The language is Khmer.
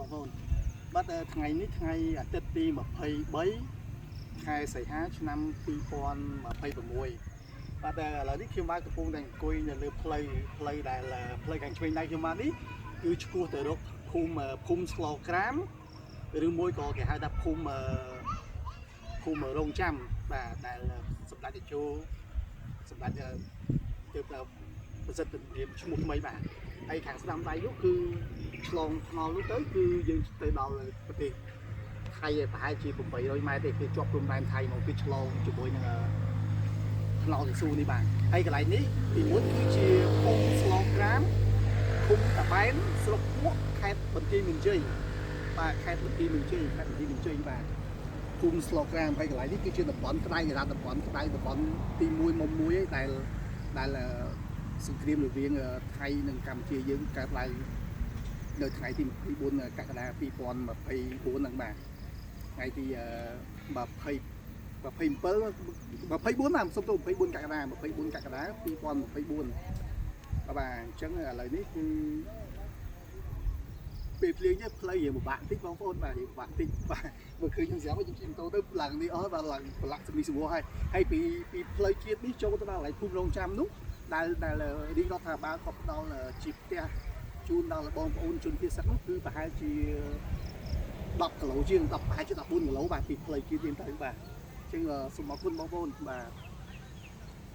បងប្អូនបាត់ថ្ងៃនេះថ្ងៃអាទិត្យទី23ខែសីហាឆ្នាំ2026បាទឥឡូវនេះខ្ញុំបានកំពុងតែអង្គុយនៅលើផ្លូវដែលផ្លូវខាងឆ្វេងដៃខ្ញុំមកនេះគឺឆ្ពោះទៅរកភូមិស្លក្រាមឬមួយក៏គេហៅថាភូមិរងចាំបាទដែលសម្ដេចតេជោសម្ដេចទើបប្រសិទ្ធភាពឈ្មោះថ្មីបាទហើយខាងស្ដាំដៃនោះគឺឆ្លងថ្នល់នោះទៅគឺយើងទៅដល់ប្រទេសថៃប្រហែលជា800ម៉ែត្រទេគឺជាប់ព្រំដែនថៃមកគឺឆ្លងជាមួយនឹងថ្នល់កស៊ូនេះបាទហើយកន្លែងនេះទីមួយគឺជាភូមិស្លក្រាមឃុំតាបែនស្រុកពួកខេត្តបន្ទាយមានជ័យបាទខេត្តបន្ទាយមានជ័យបាទភូមិស្លក្រាមហើយកន្លែងនេះគឺជាតំបន់ក្តៅគេថាតំបន់ក្តៅតំបន់ទី1មុំមួយឯដែលសង្គ្រាមរវាងថៃនិងកម្ពុជាយើងកើតឡើងនៅថ្ងៃទី24កក្កដា2024ហ្នឹងបាទថ្ងៃទី24បាទសុំទៅ24កក្កដា2024បាទអញ្ចឹងឥឡូវនេះគឺពេលភ្លៀងនេះផ្លូវរៀងពិបាកតិចបងប្អូនបាទរៀងពិបាកតិចបាទមើលឃើញខ្ញុំស្រាប់ខ្ញុំជិះម៉ូតូទៅឡើងនេះអស់បាទឡើងប្រឡាក់សម្រួលហើយពីផ្លូវជាតិនេះចូលទៅដល់កន្លែងភូមិរងចាំនោះដែលរាជរដ្ឋាភិបាលក៏ផ្ដល់ជាផ្ទះជូនដល់បងប្អូនជនជាតិសឹកនោះគឺប្រហែលជា10គីឡូជាងប្រហែលជា14គីឡូបាទពីផ្លូវជាតិយើងទៅបាទអញ្ចឹងសូមអរគុណបងប្អូនបាទ